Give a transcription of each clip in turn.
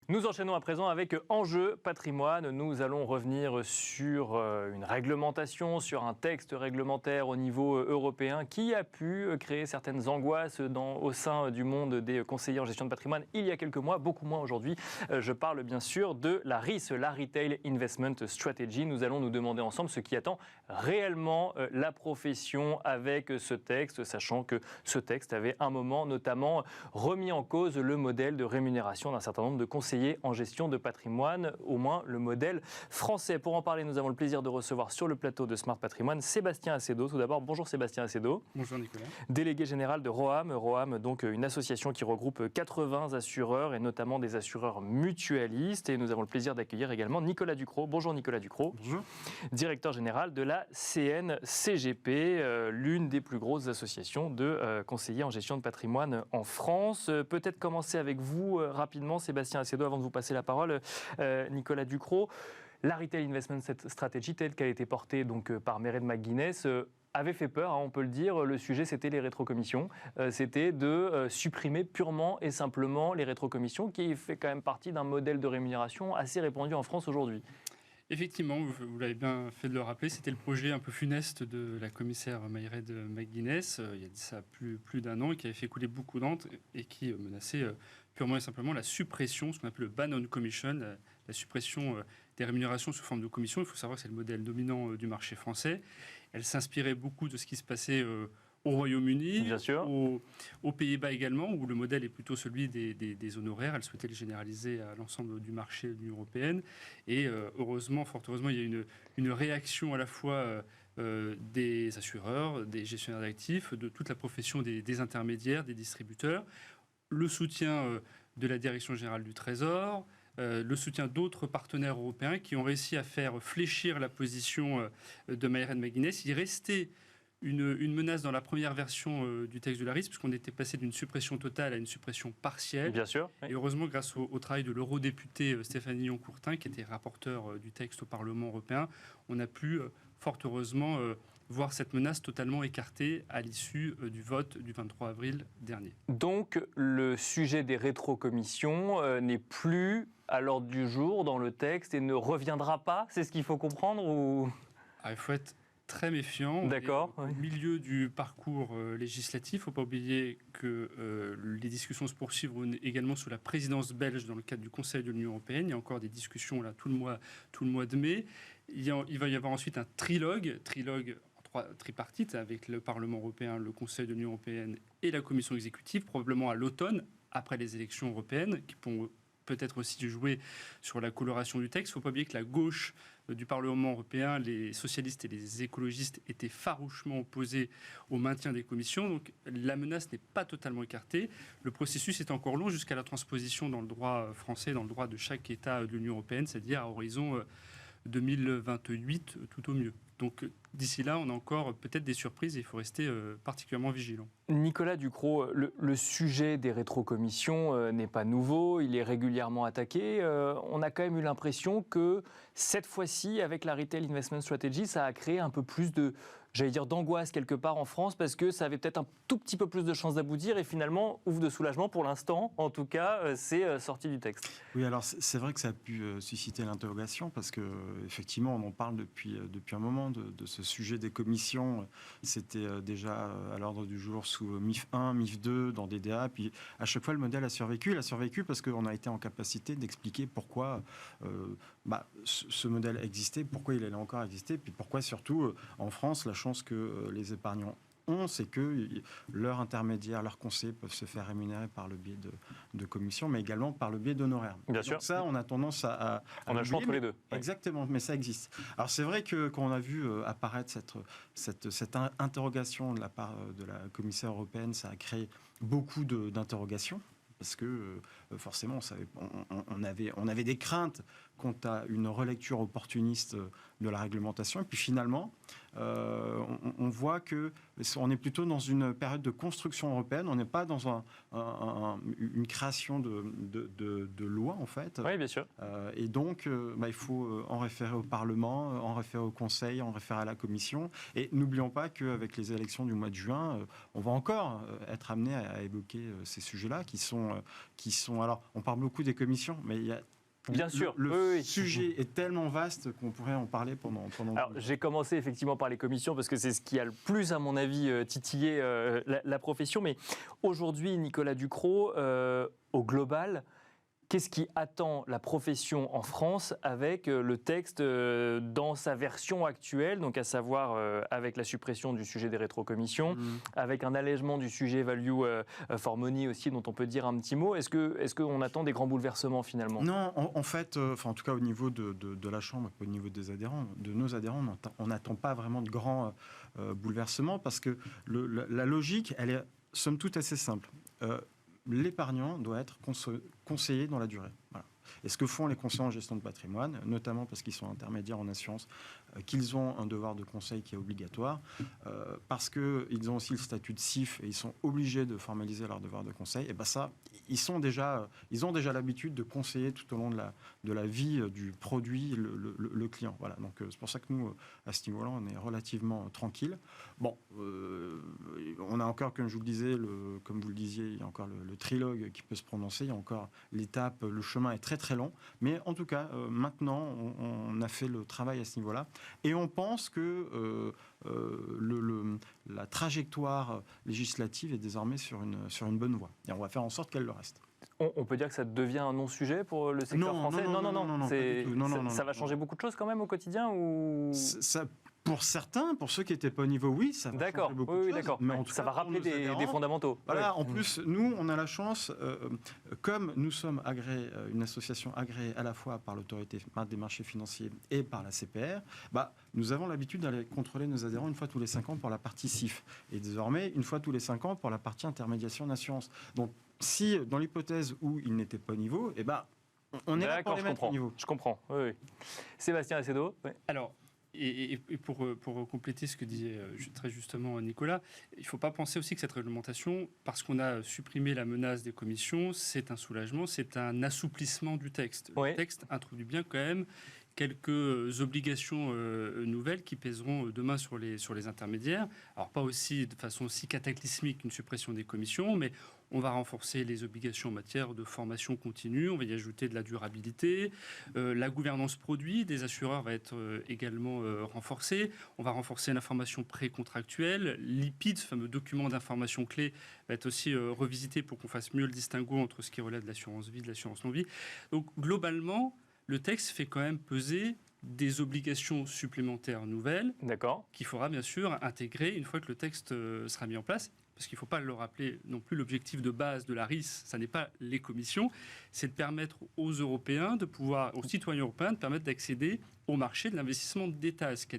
Nous enchaînons à présent avec Enjeu patrimoine. Nous allons revenir sur une réglementation, sur un texte réglementaire au niveau européen qui a pu créer certaines angoisses au sein du monde des conseillers en gestion de patrimoine il y a quelques mois, beaucoup moins aujourd'hui. Je parle bien sûr de la RIS, la Retail Investment Strategy. Nous allons nous demander ensemble ce qui attend réellement la profession avec ce texte, sachant que ce texte avait un moment notamment remis en cause le modèle de rémunération d'un certain nombre de conseillers en gestion de patrimoine, au moins le modèle français. Pour en parler, nous avons le plaisir de recevoir sur le plateau de Smart Patrimoine Sébastien Acedo. Tout d'abord, bonjour Sébastien Acedo. Bonjour Nicolas. Délégué général de Roham. Roham, donc une association qui regroupe 80 assureurs et notamment des assureurs mutualistes. Et nous avons le plaisir d'accueillir également Nicolas Ducrot. Bonjour Nicolas Ducrot. Bonjour. Directeur général de la CNCGP, l'une des plus grosses associations de conseillers en gestion de patrimoine en France. Peut-être commencer avec vous rapidement, Sébastien Acedo, avant de vous passer la parole, Nicolas Ducrot. La Retail Investment Strategy, telle qu'elle a été portée donc, par Mairead McGuinness, avait fait peur, on peut le dire. Le sujet, c'était les rétrocommissions. C'était de supprimer purement et simplement les rétrocommissions, qui fait quand même partie d'un modèle de rémunération assez répandu en France aujourd'hui. Effectivement, vous l'avez bien fait de le rappeler, c'était le projet un peu funeste de la commissaire Mairead McGuinness, il y a de ça plus d'un an, et qui avait fait couler beaucoup d'encre et qui menaçait purement et simplement la suppression, ce qu'on appelle le ban on commission, la suppression des rémunérations sous forme de commission. Il faut savoir que c'est le modèle dominant du marché français. Elle s'inspirait beaucoup de ce qui se passait au Royaume-Uni, aux Pays-Bas également, où le modèle est plutôt celui des honoraires. Elle souhaitait le généraliser à l'ensemble du marché de l'Union européenne. Et heureusement, fort heureusement, il y a une réaction à la fois des assureurs, des gestionnaires d'actifs, de toute la profession des intermédiaires, des distributeurs, le soutien de la Direction générale du Trésor, le soutien d'autres partenaires européens qui ont réussi à faire fléchir la position de Mairead McGuinness. Il restait une menace dans la première version du texte de la RIS, puisqu'on était passé d'une suppression totale à une suppression partielle. Bien sûr. Oui. Et heureusement, grâce au travail de l'eurodéputé Stéphanie Lyon-Courtin, qui était rapporteur du texte au Parlement européen, on a pu, fort heureusement, voir cette menace totalement écartée à l'issue du vote du 23 avril dernier. Donc, le sujet des rétrocommissions n'est plus à l'ordre du jour dans le texte et ne reviendra pas. C'est ce qu'il faut comprendre ou... Il faut être très méfiant. D'accord. Au milieu du parcours législatif, il ne faut pas oublier que les discussions se poursuivent également sous la présidence belge dans le cadre du Conseil de l'Union européenne. Il y a encore des discussions là, tout le mois de mai. Il va y avoir ensuite un trilogue tripartite avec le Parlement européen, le Conseil de l'Union européenne et la Commission exécutive, probablement à l'automne, après les élections européennes, qui pourront peut-être aussi jouer sur la coloration du texte. Il ne faut pas oublier que la gauche du Parlement européen, les socialistes et les écologistes étaient farouchement opposés au maintien des commissions. Donc la menace n'est pas totalement écartée. Le processus est encore long jusqu'à la transposition dans le droit français, dans le droit de chaque État de l'Union européenne, c'est-à-dire à horizon 2028 tout au mieux. Donc d'ici là, on a encore peut-être des surprises et il faut rester particulièrement vigilant. Nicolas Ducrot, le sujet des rétrocommissions n'est pas nouveau, il est régulièrement attaqué. On a quand même eu l'impression que cette fois-ci, avec la Retail Investment Strategy, ça a créé un peu plus d'angoisse quelque part en France, parce que ça avait peut-être un tout petit peu plus de chances d'aboutir et finalement, ouf de soulagement pour l'instant, en tout cas, c'est sorti du texte. Oui, alors c'est vrai que ça a pu susciter l'interrogation, parce qu'effectivement, on en parle depuis un moment de ce sujet des commissions. C'était déjà à l'ordre du jour sous MIF 1, MIF 2, dans DDA, puis à chaque fois le modèle a survécu. Il a survécu parce qu'on a été en capacité d'expliquer pourquoi ce modèle existait, pourquoi il allait encore exister, puis pourquoi surtout en France, la chance que les épargnants ont, c'est que leurs intermédiaires, leurs conseillers peuvent se faire rémunérer par le biais de commissions, mais également par le biais d'honoraires. Bien sûr. Donc ça, on a tendance à on a le choix entre les deux. Exactement, mais ça existe. Alors c'est vrai que quand on a vu apparaître cette interrogation de la part de la commissaire européenne, ça a créé beaucoup d'interrogations. Parce que forcément, on avait des craintes quant à une relecture opportuniste de la réglementation. Et puis finalement, on voit qu'on est plutôt dans une période de construction européenne. On n'est pas dans une création de loi, en fait. Oui, bien sûr. Et donc, il faut en référer au Parlement, en référer au Conseil, en référer à la Commission. Et n'oublions pas qu'avec les élections du mois de juin, on va encore être amené à évoquer ces sujets-là qui sont... Alors, on parle beaucoup des commissions, mais il y a... Bien sûr. Le sujet est tellement vaste qu'on pourrait en parler pendant... Alors, j'ai commencé effectivement par les commissions parce que c'est ce qui a le plus, à mon avis, titillé la profession. Mais aujourd'hui, Nicolas Ducrot, au global, qu'est-ce qui attend la profession en France avec le texte dans sa version actuelle, donc à savoir avec la suppression du sujet des rétrocommissions, avec un allègement du sujet value for money aussi, dont on peut dire un petit mot. Est-ce qu'on attend des grands bouleversements finalement ? Non, en fait, en tout cas au niveau de la Chambre, au niveau des adhérents, de nos adhérents, on n'attend pas vraiment de grands bouleversements parce que la logique, elle est somme toute assez simple. L'épargnant doit être conseillé dans la durée. Voilà. Et ce que font les conseillers en gestion de patrimoine, notamment parce qu'ils sont intermédiaires en assurance, qu'ils ont un devoir de conseil qui est obligatoire, parce qu'ils ont aussi le statut de CIF et ils sont obligés de formaliser leur devoir de conseil, et ben ça, ils ont déjà l'habitude de conseiller tout au long de la vie du produit le client. Voilà. Donc c'est pour ça que nous, à ce niveau-là, on est relativement tranquille. Bon, on a encore, comme je vous le disais, comme vous le disiez, il y a encore le trilogue qui peut se prononcer, il y a encore l'étape, le chemin est très très long, mais en tout cas, maintenant, on a fait le travail à ce niveau-là, et on pense que la trajectoire législative est désormais sur une bonne voie, et on va faire en sorte qu'elle le reste. On peut dire que ça devient un non-sujet pour le secteur français ? Non. Ça va changer beaucoup de choses quand même au quotidien ou... Pour certains, pour ceux qui n'étaient pas au niveau, oui, ça va changer beaucoup de choses. D'accord. Mais en tout ça cas, va rappeler des fondamentaux. Voilà, en plus, nous, on a la chance, comme nous sommes agréés, une association agréée à la fois par l'autorité des marchés financiers et par la CPR, nous avons l'habitude d'aller contrôler nos adhérents une fois tous les 5 ans pour la partie CIF. Et désormais, une fois tous les 5 ans pour la partie intermédiation d'assurance. Donc, si, dans l'hypothèse où ils n'étaient pas au niveau, on est là pour les mettre au niveau. Je comprends. Oui. Sébastien Acedo. Oui. Alors, et pour compléter ce que disait très justement Nicolas, il ne faut pas penser aussi que cette réglementation, parce qu'on a supprimé la menace des commissions, c'est un soulagement, c'est un assouplissement du texte. Oui. Le texte introduit bien quand même quelques obligations nouvelles qui pèseront demain sur les intermédiaires. Alors pas aussi de façon aussi cataclysmique qu'une suppression des commissions, mais on va renforcer les obligations en matière de formation continue, on va y ajouter de la durabilité, la gouvernance produit des assureurs va être également renforcée, on va renforcer l'information précontractuelle, l'IPID, ce fameux document d'information clé, va être aussi revisité pour qu'on fasse mieux le distinguo entre ce qui relève de l'assurance vie et de l'assurance non-vie. Donc globalement, le texte fait quand même peser des obligations supplémentaires nouvelles qu'il faudra bien sûr intégrer une fois que le texte sera mis en place. Parce qu'il ne faut pas le rappeler non plus, l'objectif de base de la RIS, ça n'est pas les commissions, c'est de permettre aux Européens, aux citoyens européens, de permettre d'accéder au marché de l'investissement d'État, ce qui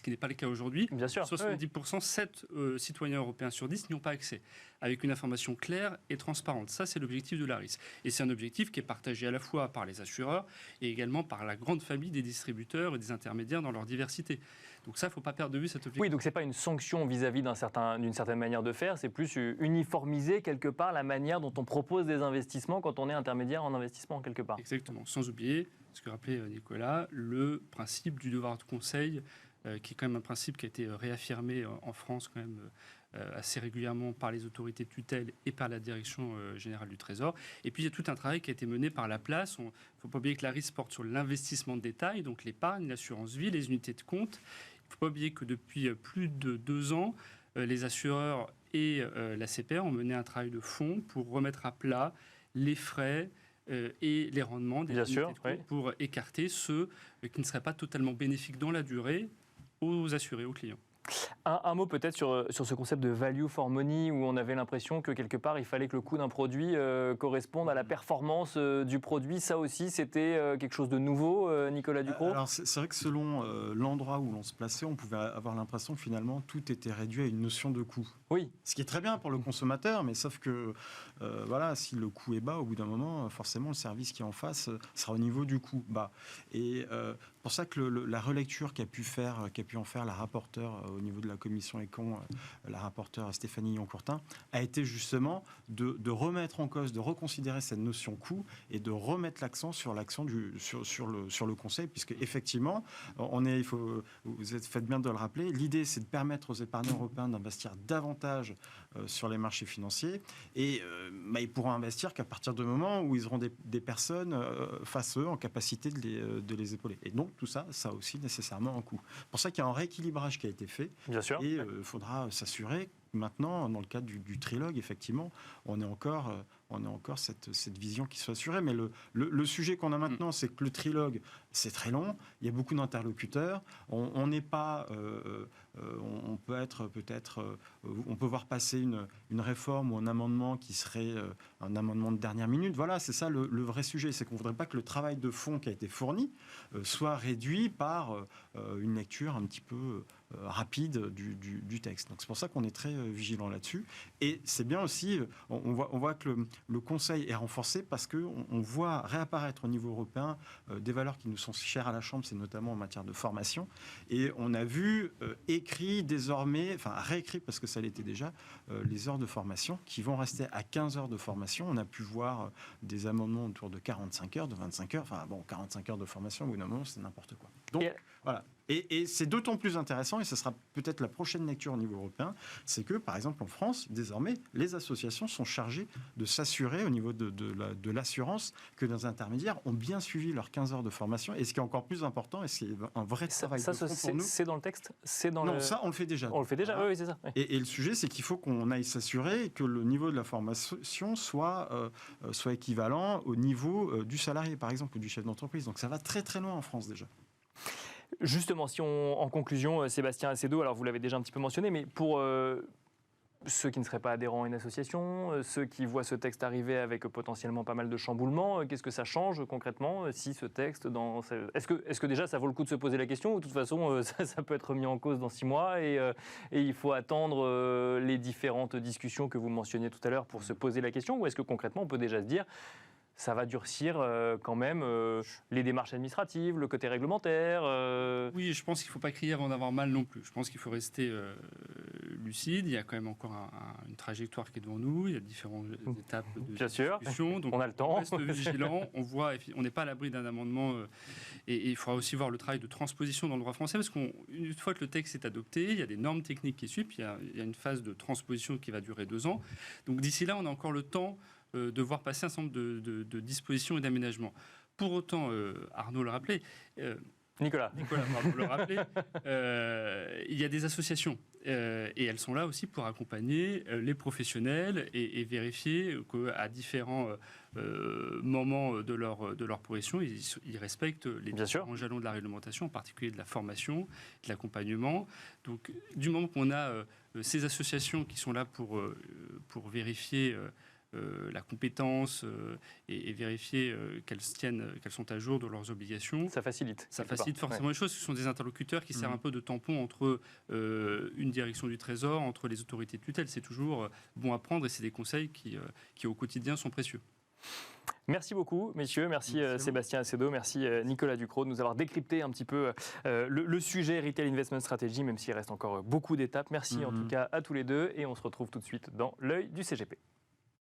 n'est pas le cas aujourd'hui. Bien sûr. 70%, 7 citoyens européens sur 10 n'y ont pas accès, avec une information claire et transparente. Ça, c'est l'objectif de la RIS. Et c'est un objectif qui est partagé à la fois par les assureurs et également par la grande famille des distributeurs et des intermédiaires dans leur diversité. Donc ça, il ne faut pas perdre de vue cet objectif. Oui, donc ce n'est pas une sanction vis-à-vis d'une certaine manière de faire, c'est plus uniformiser quelque part la manière dont on propose des investissements quand on est intermédiaire en investissement quelque part. Exactement, sans oublier, ce que rappelait Nicolas, le principe du devoir de conseil, qui est quand même un principe qui a été réaffirmé en France quand même assez régulièrement par les autorités de tutelle et par la direction générale du Trésor. Et puis il y a tout un travail qui a été mené par la place. Il ne faut pas oublier que la RIS porte sur l'investissement de détail, donc l'épargne, l'assurance vie, les unités de compte. Il ne faut pas oublier que depuis plus de 2 ans, les assureurs et la CPR ont mené un travail de fond pour remettre à plat les frais et les rendements des unités de compte pour écarter ceux qui ne seraient pas totalement bénéfiques dans la durée aux assurés, aux clients. Un mot peut-être sur ce concept de value for money, où on avait l'impression que quelque part, il fallait que le coût d'un produit corresponde à la performance du produit. Ça aussi, c'était quelque chose de nouveau, Nicolas Ducrot? Alors c'est vrai que selon l'endroit où l'on se plaçait, on pouvait avoir l'impression que finalement tout était réduit à une notion de coût. Oui. Ce qui est très bien pour le consommateur, mais sauf que voilà, si le coût est bas, au bout d'un moment, forcément le service qui est en face sera au niveau du coût bas. Et pour ça que la relecture qu'a pu en faire la rapporteure au niveau de la commission Econ, la rapporteure Stéphanie Yon-Courtin, a été justement de remettre en cause, de reconsidérer cette notion coût et de remettre l'accent sur le conseil, puisque effectivement, vous faites bien de le rappeler, l'idée c'est de permettre aux épargnants européens d'investir davantage sur les marchés financiers, et ils pourront investir qu'à partir du moment où ils auront des personnes face à eux en capacité de les épauler. Et donc tout ça, ça a aussi nécessairement un coût. C'est pour ça qu'il y a un rééquilibrage qui a été fait. Bien sûr. Et il faudra s'assurer que maintenant, dans le cadre du trilogue, effectivement, on est encore cette vision qui soit assurée. Mais le sujet qu'on a maintenant, c'est que le trilogue, c'est très long. Il y a beaucoup d'interlocuteurs. On n'est pas... on peut être peut-être... on peut voir passer une réforme ou un amendement qui serait un amendement de dernière minute. Voilà, c'est ça le vrai sujet. C'est qu'on ne voudrait pas que le travail de fond qui a été fourni soit réduit par une lecture un petit peu rapide du texte. Donc c'est pour ça qu'on est très vigilant là-dessus. Et c'est bien aussi, on voit que le Conseil est renforcé parce qu'on voit réapparaître au niveau européen des valeurs qui nous sont chères à la Chambre, c'est notamment en matière de formation. Et on a vu écrit désormais, enfin réécrit parce que ça l'était déjà, les heures de formation qui vont rester à 15 heures de formation. On a pu voir des amendements autour de 45 heures, de 25 heures. Enfin bon, 45 heures de formation, au bout d'un moment, c'est n'importe quoi. Donc voilà. Et c'est d'autant plus intéressant, et ce sera peut-être la prochaine lecture au niveau européen, c'est que, par exemple, en France, désormais, les associations sont chargées de s'assurer au niveau de l'assurance que nos intermédiaires ont bien suivi leurs 15 heures de formation. Et ce qui est encore plus important, et c'est un vrai travail de fond pour nous... C'est dans le texte? Non, ça, on le fait déjà. On le fait déjà, oui, c'est ça. Oui. Et le sujet, c'est qu'il faut qu'on aille s'assurer que le niveau de la formation soit équivalent au niveau du salarié, par exemple, ou du chef d'entreprise. Donc ça va très très loin en France déjà. Justement, en conclusion, Sébastien Acedo, alors vous l'avez déjà un petit peu mentionné, mais pour ceux qui ne seraient pas adhérents à une association, ceux qui voient ce texte arriver avec potentiellement pas mal de chamboulements, qu'est-ce que ça change concrètement si ce texte... Est-ce que déjà ça vaut le coup de se poser la question, ou de toute façon ça peut être mis en cause dans 6 mois et il faut attendre les différentes discussions que vous mentionniez tout à l'heure pour se poser la question, ou est-ce que concrètement on peut déjà se dire ça va durcir quand même les démarches administratives, le côté réglementaire. Oui, je pense qu'il ne faut pas crier avant d'avoir mal non plus. Je pense qu'il faut rester lucide. Il y a quand même encore une trajectoire qui est devant nous. Il y a différentes étapes de discussion. Donc on a le temps. On reste vigilant. On n'est pas à l'abri d'un amendement. Et il faudra aussi voir le travail de transposition dans le droit français, parce qu'une fois que le texte est adopté, il y a des normes techniques qui suivent. Il y a une phase de transposition qui va durer 2 ans. Donc d'ici là, on a encore le temps de voir passer un certain nombre de dispositions et d'aménagements. Pour autant, Arnaud le rappelait, Nicolas le rappelait, il y a des associations et elles sont là aussi pour accompagner les professionnels et vérifier qu'à différents moments de leur progression, ils respectent les différents jalons de la réglementation, en particulier de la formation, de l'accompagnement. Donc, du moment qu'on a ces associations qui sont là pour vérifier la compétence et vérifier qu'elles sont à jour de leurs obligations. Ça facilite. Ça facilite forcément les choses. Ce sont des interlocuteurs qui servent un peu de tampon entre une direction du Trésor, entre les autorités de tutelle. C'est toujours bon à prendre et c'est des conseils qui au quotidien sont précieux. Merci beaucoup, messieurs. Merci Sébastien Acedo. Merci Nicolas Ducrot de nous avoir décrypté un petit peu le sujet Retail Investment Strategy, même s'il reste encore beaucoup d'étapes. Merci en tout cas à tous les deux et on se retrouve tout de suite dans l'œil du CGP.